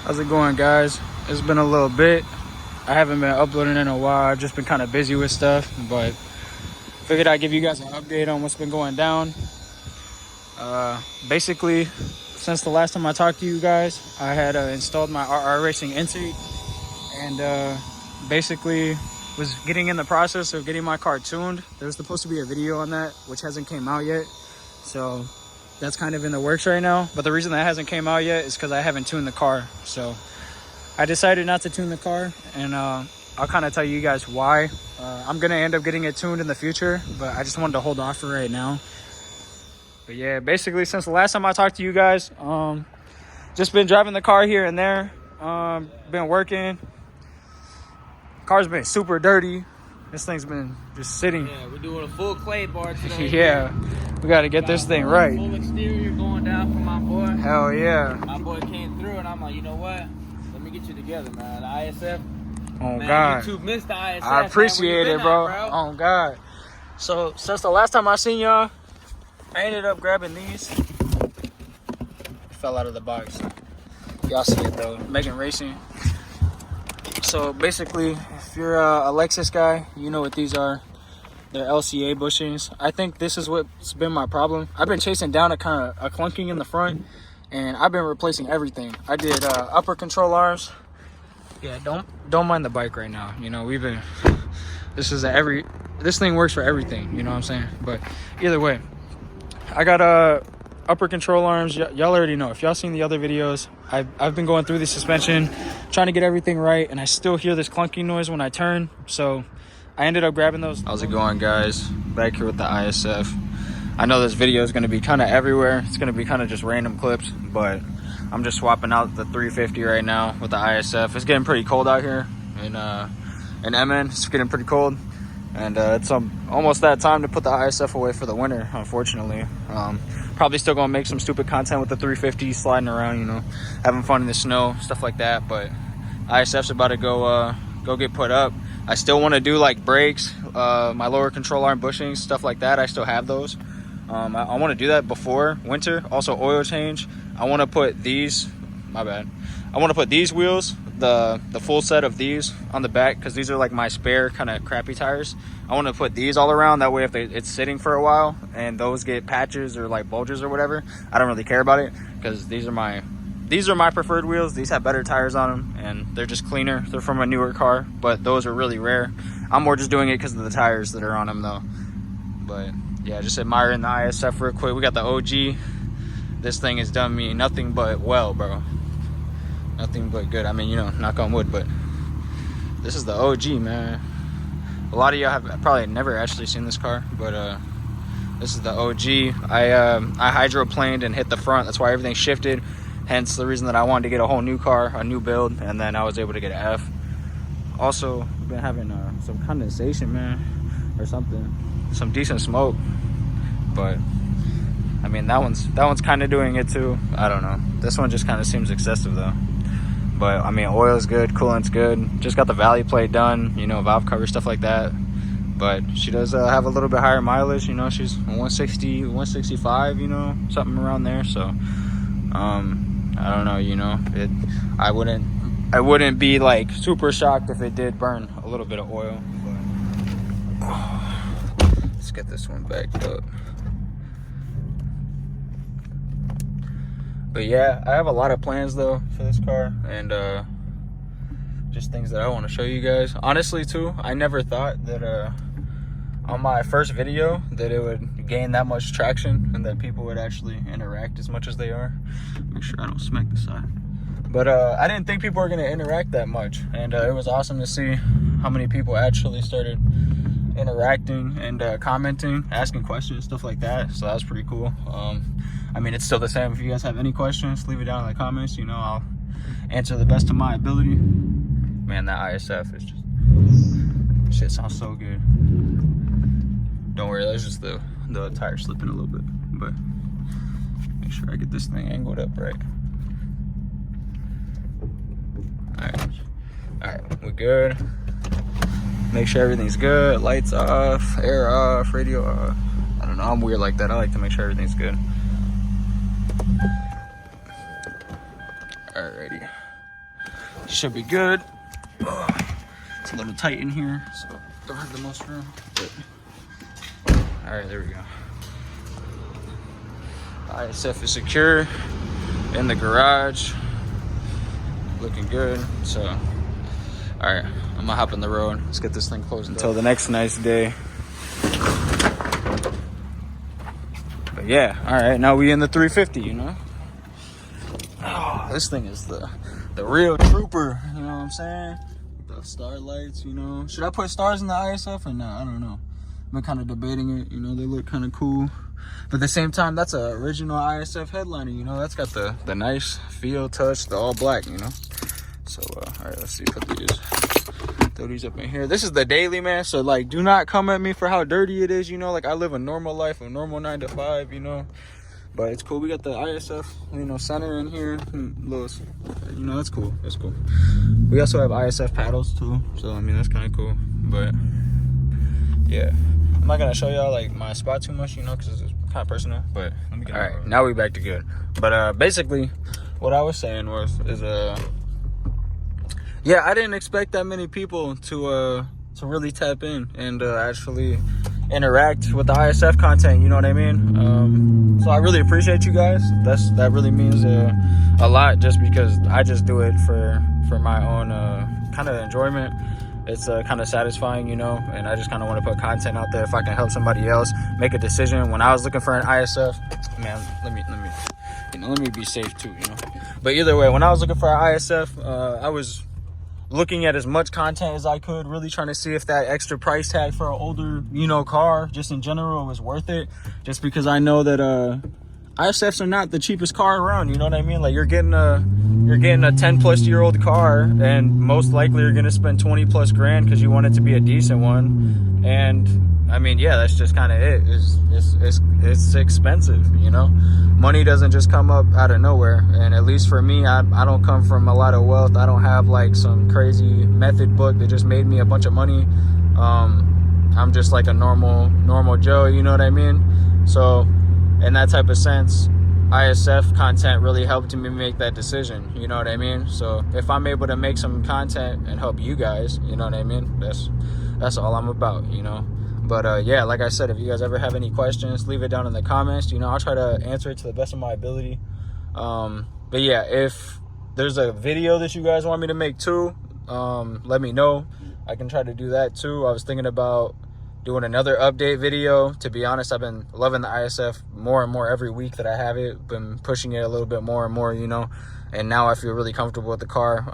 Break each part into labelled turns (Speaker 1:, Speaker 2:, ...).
Speaker 1: How's it going, guys? It's been a little bit. I haven't been uploading in a while. I've just been kind of busy with stuff, but figured I'd give you guys an update on what's been going down. Basically, since the last time I talked to you guys, I had installed my RR Racing intake, and basically was getting in the process of getting my car tuned. There's supposed to be a video on that, which hasn't came out yet, so that's kind of in the works right now. But the reason that hasn't came out yet is because I haven't tuned the car. So I decided not to tune the car, and I'll kind of tell you guys why. I'm gonna end up getting it tuned in the future, but I just wanted to hold off for right now. But yeah, basically since the last time I talked to you guys, just been driving the car here and there, been working. Car's been super dirty. This thing's been just sitting.
Speaker 2: Yeah, we're doing a full clay bar today.
Speaker 1: Yeah, we got to get this thing right.
Speaker 2: Full exterior going down for my boy.
Speaker 1: Hell yeah.
Speaker 2: My boy came through, and I'm like, you know what? Let me get you together, man. The ISF.
Speaker 1: Oh,
Speaker 2: man,
Speaker 1: God.
Speaker 2: YouTube missed the ISF.
Speaker 1: I appreciate it, bro.
Speaker 2: At, bro.
Speaker 1: Oh, God. So, since the last time I seen y'all, I ended up grabbing these. It fell out of the box. Y'all see it, though. Megan Racing. So, basically, if you're a Lexus guy, you know what these are. They're LCA bushings. I think this is what's been my problem. I've been chasing down a clunking in the front, and I've been replacing everything. I did upper control arms. Yeah, don't mind the bike right now. You know, this thing works for everything, you know what I'm saying? But either way, I got upper control arms. Y'all already know. If y'all seen the other videos, I've been going through the suspension, trying to get everything right, and I still hear this clunky noise when I turn, so I ended up grabbing those. How's it going, guys? Back here with the ISF. I know this video is going to be kind of everywhere. It's going to be kind of just random clips, but I'm just swapping out the 350 right now with the ISF. It's getting pretty cold out here in MN. It's getting pretty cold, and it's almost that time to put the ISF away for the winter, unfortunately. Probably still going to make some stupid content with the 350 sliding around, you know, having fun in the snow, stuff like that, but ISF's about to go get put up. I still want to do like brakes, my lower control arm bushings, stuff like that. I still have those. I want to do that before winter. Also oil change. I want to put these, I want to put these wheels, the full set of these on the back, because these are like my spare kind of crappy tires. I want to put these all around. That way if it's sitting for a while and those get patches or like bulges or whatever, I don't really care about it, because these are my preferred wheels. These have better tires on them, and they're just cleaner. They're from a newer car, but those are really rare. I'm more just doing it because of the tires that are on them, though. But yeah, just admiring the ISF real quick. We got the OG. This thing has done me nothing but well, bro. Nothing but good. I mean, you know, knock on wood, but this is the OG, man. A lot of y'all have probably never actually seen this car, but this is the OG. I hydroplaned and hit the front. That's why everything shifted. Hence the reason that I wanted to get a whole new car, a new build, and then I was able to get an F. Also, been having some condensation, man, or something, some decent smoke. But I mean, that one's kind of doing it too. I don't know. This one just kind of seems excessive though. But I mean, oil's good, coolant's good. Just got the valley plate done, you know, valve cover, stuff like that. But she does have a little bit higher mileage. You know, she's 160, 165, you know, something around there. So I don't know, you know, I wouldn't be like super shocked if it did burn a little bit of oil. But let's get this one backed up. But yeah, I have a lot of plans though for this car, and just things that I want to show you guys. Honestly too, I never thought that on my first video that it would gain that much traction and that people would actually interact as much as they are. Make sure I don't smack the side. But I didn't think people were going to interact that much, and it was awesome to see how many people actually started interacting and commenting, asking questions, stuff like that. So that was pretty cool. I mean, it's still the same. If you guys have any questions, leave it down in the comments. You know, I'll answer the best of my ability. Man, that ISF is just, shit sounds so good. Don't worry, that's just the tire slipping a little bit. But make sure I get this thing angled up right. Alright, we're good. Make sure everything's good. Lights off, air off, radio off. I don't know, I'm weird like that. I like to make sure everything's good. Alrighty. should be good. It's a little tight in here, so don't have the most room. But all right, there we go. ISF is secure in the garage, looking good. So, all right, I'm gonna hop in the road. Let's get this thing closed until the next nice day. But yeah, all right, now we in the 350, you know. Oh, this thing is the real trooper, you know what I'm saying? The star lights, you know. Should I put stars in the ISF or not? I don't know. I've been kind of debating it, you know. They look kind of cool. But at the same time, that's an original ISF headliner, you know. That's got the nice feel, touch, the all black, you know. So, all right, let's see. Throw these up in here. This is the daily, man. So, like, do not come at me for how dirty it is, you know. Like, I live a normal life, a normal 9 to 5, you know. But it's cool. We got the ISF, you know, center in here. Little, you know, that's cool. That's cool. We also have ISF paddles, too. So, I mean, that's kind of cool. But, yeah. I'm not going to show y'all, like, my spot too much, you know, because it's kind of personal. But let me get all right, now we back to good. But basically, what I was saying is yeah, I didn't expect that many people to really tap in and actually interact with the ISF content, you know what I mean? So I really appreciate you guys. That really means a lot, just because I just do it for my own kind of enjoyment. It's kind of satisfying, you know, and I just kind of want to put content out there if I can help somebody else make a decision. When I was looking for an ISF, man, let me be safe too, you know. But either way, when I was looking for an ISF, I was looking at as much content as I could, really trying to see if that extra price tag for an older, you know, car, just in general, was worth it. Just because I know that ISFs are not the cheapest car around, you know what I mean? Like, you're getting a 10-plus-year-old car, and most likely you're gonna spend 20+ grand because you want it to be a decent one. And I mean, yeah, that's just kind of it. It's expensive, you know. Money doesn't just come up out of nowhere, and at least for me, I don't come from a lot of wealth. I don't have like some crazy method book that just made me a bunch of money. I'm just like a normal Joe, you know what I mean? So in that type of sense, ISF content really helped me make that decision, you know what I mean? So if I'm able to make some content and help you guys, you know what I mean, that's all I'm about, you know. But yeah, like I said, if you guys ever have any questions, leave it down in the comments. You know, I'll try to answer it to the best of my ability. But yeah, if there's a video that you guys want me to make too, let me know. I can try to do that too. I was thinking about doing another update video. To be honest, I've been loving the ISF more and more every week that I have it. Been pushing it a little bit more and more, you know. And now I feel really comfortable with the car.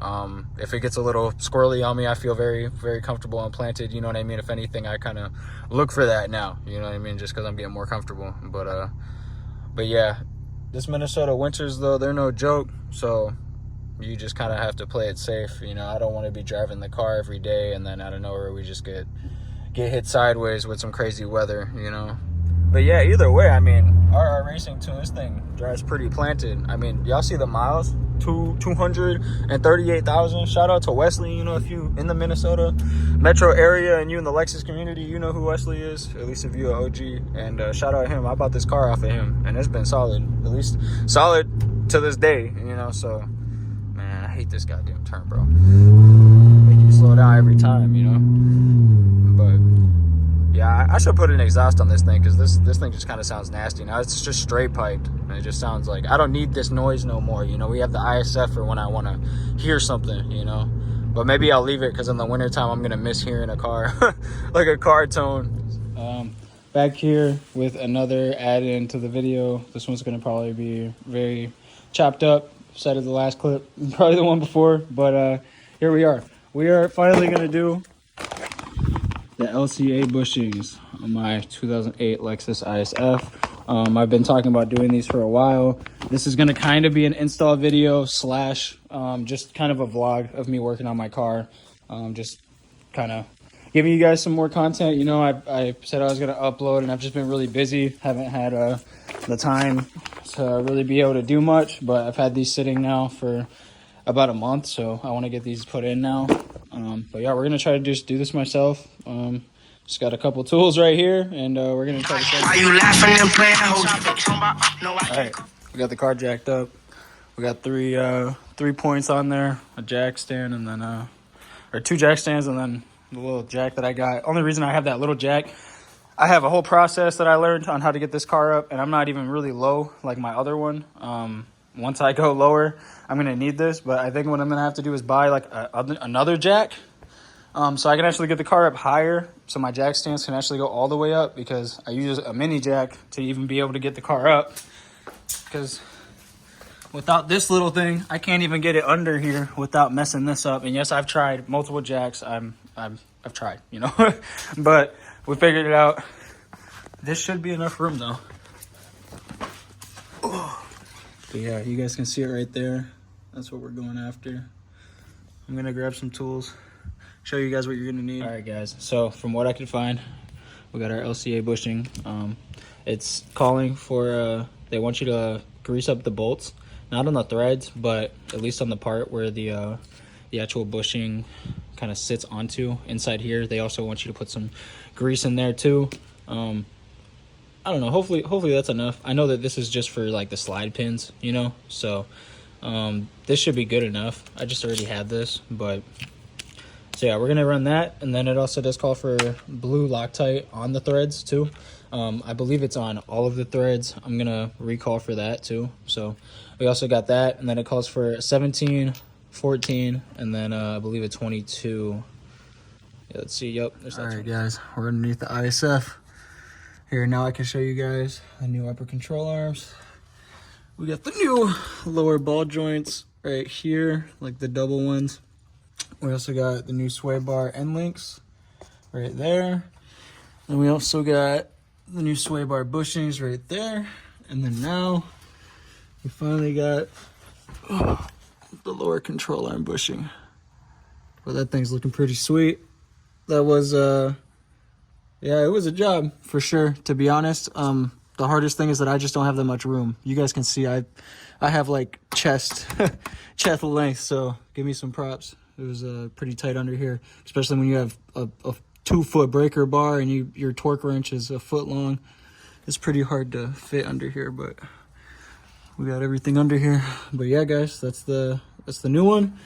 Speaker 1: If it gets a little squirrely on me, I feel very, very comfortable and planted, you know what I mean? If anything, I kind of look for that now, you know what I mean? Just because I'm getting more comfortable. But yeah, this Minnesota winters, though, they're no joke. So you just kind of have to play it safe, you know. I don't want to be driving the car every day and then out of nowhere we just get hit sideways with some crazy weather, you know. But yeah, either way, I mean, our racing too, this thing drives pretty planted. I mean, y'all see the miles? 238,000. Shout out to Wesley, you know, if you in the Minnesota metro area and you in the Lexus community, you know who Wesley is, at least if you're an OG. And shout out him. I bought this car off of him, and it's been solid, at least solid to this day, you know. So man, I hate this goddamn turn, bro. Make you slow down every time, you know. But yeah, I should put an exhaust on this thing, because this thing just kind of sounds nasty. Now it's just straight piped, and it just sounds like I don't need this noise no more, you know. We have the ISF for when I want to hear something, you know. But maybe I'll leave it, because in the wintertime I'm gonna miss hearing a car, like a car tone. Back here with another add-in to the video. This one's gonna probably be very chopped up. Said of the last clip, probably the one before, but here we are. We are finally gonna do the LCA bushings on my 2008 Lexus ISF. I've been talking about doing these for a while. This is going to kind of be an install video / just kind of a vlog of me working on my car. Just kind of giving you guys some more content. You know, I said I was going to upload, and I've just been really busy. Haven't had the time to really be able to do much, but I've had these sitting now for about a month, so I want to get these put in now. But yeah, we're gonna try to just do this myself. Just got a couple tools right here, and we're gonna try to. Are you laughing and playing? All right, we got the car jacked up. We got three 3 points on there, a jack stand, and then or 2 jack stands, and then the little jack that I got. Only reason I have that little jack, I have a whole process that I learned on how to get this car up, and I'm not even really low like my other one. Once I go lower, I'm gonna need this, but I think what I'm gonna have to do is buy like another jack, so I can actually get the car up higher, so my jack stands can actually go all the way up, because I use a mini jack to even be able to get the car up, because without this little thing, I can't even get it under here without messing this up. And yes, I've tried multiple jacks. I've tried, you know, but we figured it out. This should be enough room though. But yeah, you guys can see it right there. That's what we're going after. I'm gonna grab some tools, show you guys what you're gonna need. All right, guys. So from what I could find, we got our LCA bushing. It's calling for they want you to grease up the bolts, not on the threads, but at least on the part where the actual bushing kind of sits onto inside here. They also want you to put some grease in there too. I don't know, hopefully that's enough. I know that this is just for like the slide pins, you know, so this should be good enough. I just already had this, but so yeah, we're gonna run that. And then it also does call for blue Loctite on the threads too. I believe it's on all of the threads. I'm gonna recall for that too. So we also got that, and then it calls for 17, 14, and then I believe a 22. Yeah, let's see. Yep. All right, guys, we're underneath the ISF. Here, now I can show you guys the new upper control arms. We got the new lower ball joints right here, like the double ones. We also got the new sway bar end links right there. And we also got the new sway bar bushings right there. And then now we finally got the lower control arm bushing. Well, that thing's looking pretty sweet. That was yeah, it was a job for sure, to be honest. The hardest thing is that I just don't have that much room. You guys can see I have like chest length, so give me some props. It was pretty tight under here, especially when you have a 2-foot breaker bar and your torque wrench is a foot long. It's pretty hard to fit under here, but we got everything under here. But yeah, guys, that's the new one.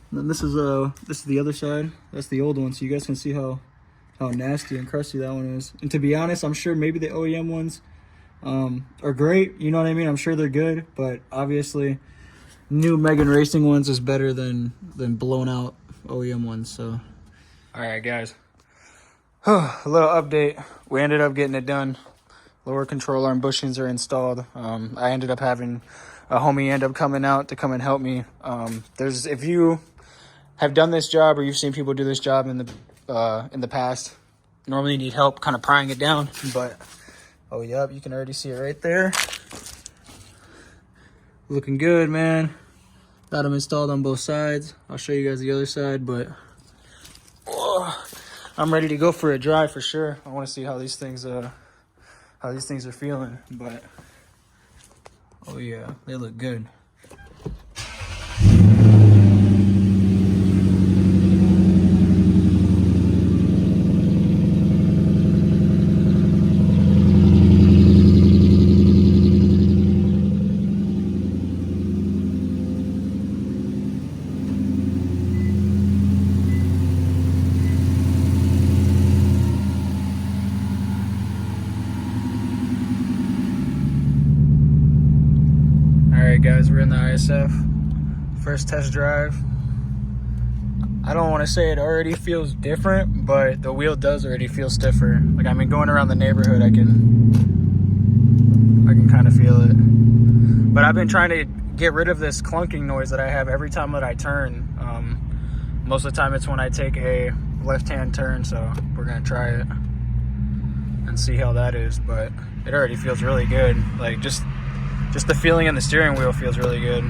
Speaker 1: And then this is the other side. That's the old one, so you guys can see how nasty and crusty that one is. And to be honest, I'm sure maybe the OEM ones are great, you know what I mean? I'm sure they're good, but obviously new Megan Racing ones is better than blown out OEM ones. So all right, guys, a little update. We ended up getting it done. Lower control arm bushings are installed. I ended up having a homie end up coming out to come and help me. If you have done this job or you've seen people do this job in the past, normally you need help kind of prying it down, but oh yep, you can already see it right there. Looking good, man. Got them installed on both sides. I'll show you guys the other side, but I'm ready to go for a drive for sure. I want to see how these things are feeling, but oh yeah, they look good. Guys, we're in the ISF first test drive. I don't want to say it already feels different, but the wheel does already feel stiffer. Like, I mean, going around the neighborhood, I can kind of feel it. But I've been trying to get rid of this clunking noise that I have every time that I turn. Most of the time it's when I take a left-hand turn, so we're gonna try it and see how that is. But it already feels really good. Like, just the feeling in the steering wheel feels really good.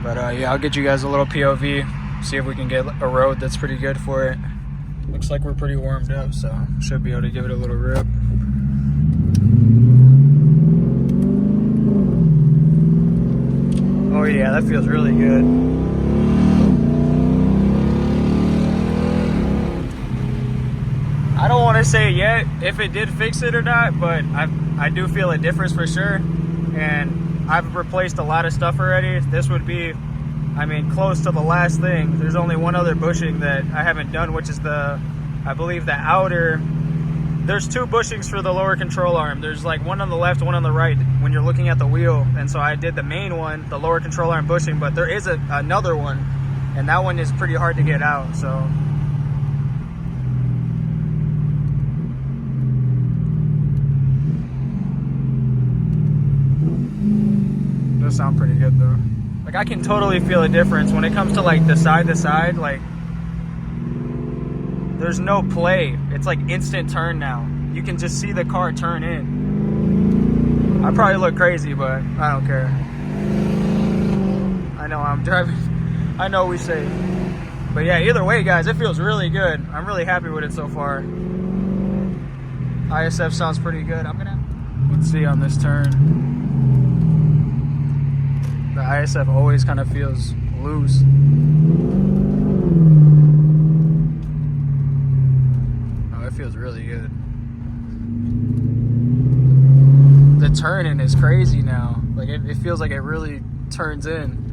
Speaker 1: But yeah, I'll get you guys a little POV, see if we can get a road that's pretty good for it. Looks like we're pretty warmed up, so should be able to give it a little rip. Oh yeah, that feels really good. I don't want to say yet if it did fix it or not, but I do feel a difference for sure. And I've replaced a lot of stuff already. This would be, I mean, close to the last thing. There's only one other bushing that I haven't done, which is the, I believe the outer, there's 2 bushings for the lower control arm. There's like one on the left, one on the right when you're looking at the wheel. And so I did the main one, the lower control arm bushing, but there is another one, and that one is pretty hard to get out, so. Does sound pretty good though. Like I can totally feel a difference when it comes to like the side to side, like there's no play. It's like instant turn now. You can just see the car turn in. I probably look crazy, but I don't care. I know I'm driving. I know we say. But yeah, either way, guys, it feels really good. I'm really happy with it so far. ISF sounds pretty good. Let's see on this turn. The ISF always kind of feels loose. Oh, it feels really good. The turning is crazy now. Like it feels like it really turns in.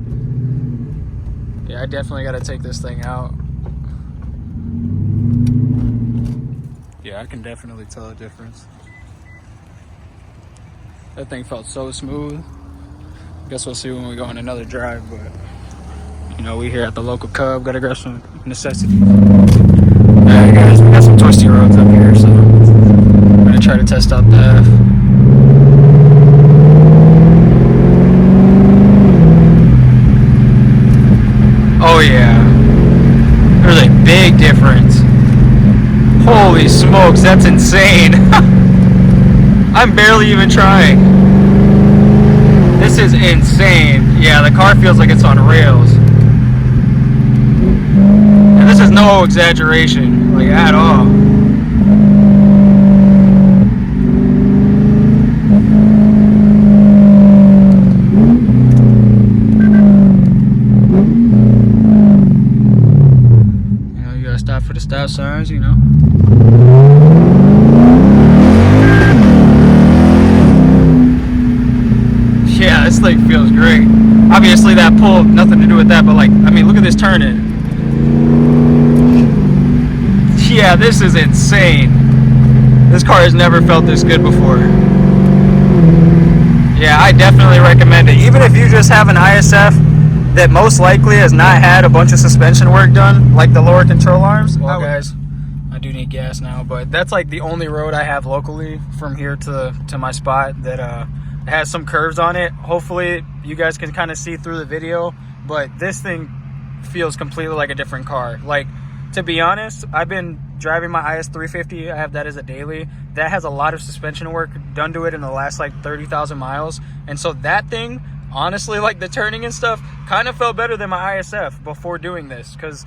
Speaker 1: Yeah, I definitely got to take this thing out. Yeah, I can definitely tell a difference. That thing felt so smooth. Guess we'll see when we go on another drive, but you know, we here at the local Cub, gotta grab some necessities. Alright guys, we got some twisty roads up here, so I'm gonna try to test out the F. Oh yeah, there's a big difference. Holy smokes, that's insane. I'm barely even trying. This is insane. Yeah, the car feels like it's on rails. And this is no exaggeration, like at all. You know, you gotta stop for the stop signs, you know. Yeah, this thing feels great. Obviously that pull, nothing to do with that, but like, I mean, look at this turning. Yeah, this is insane. This car has never felt this good before. Yeah, I definitely recommend it. Even if you just have an ISF that most likely has not had a bunch of suspension work done, like the lower control arms. Well, guys, I do need gas now, but that's like the only road I have locally from here to my spot that it has some curves on it. Hopefully you guys can kind of see through the video, but this thing feels completely like a different car. Like, to be honest, I've been driving my IS 350. I have that as a daily. That has a lot of suspension work done to it in the last like 30,000 miles. And so that thing, honestly, like the turning and stuff, kind of felt better than my ISF before doing this, because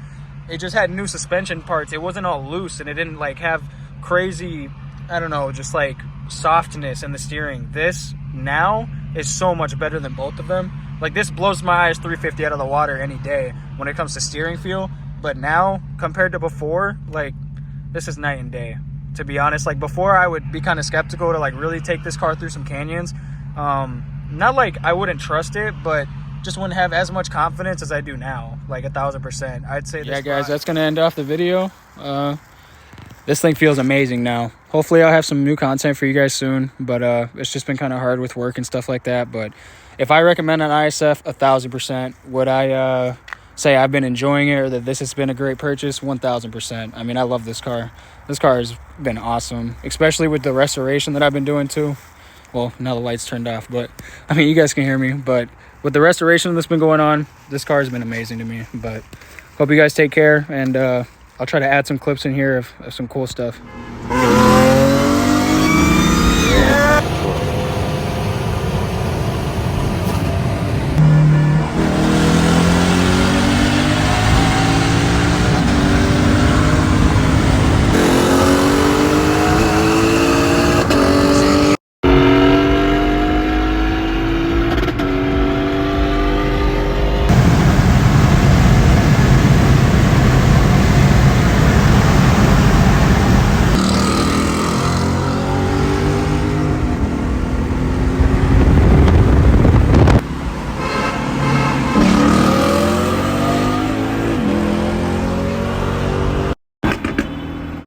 Speaker 1: it just had new suspension parts. It wasn't all loose, and it didn't like have crazy, I don't know, just like softness in the steering. This now is so much better than both of them. Like, this blows my IS 350 out of the water any day when it comes to steering feel. But now, compared to before, like, this is night and day, to be honest. Like, before I would be kind of skeptical to like really take this car through some canyons. Not like I wouldn't trust it, but just wouldn't have as much confidence as I do now. Like 1000%. I'd say this. Yeah, guys, that's gonna end off the video. This thing feels amazing now. Hopefully I'll have some new content for you guys soon, but it's just been kind of hard with work and stuff like that. But if I recommend an ISF, 1000%. Would I say I've been enjoying it or that this has been a great purchase? 1000%. I mean, I love this car. This car has been awesome, especially with the restoration that I've been doing too. Well, now the light's turned off, but I mean, you guys can hear me. But with the restoration that's been going on, this car has been amazing to me. But hope you guys take care, and I'll try to add some clips in here of some cool stuff.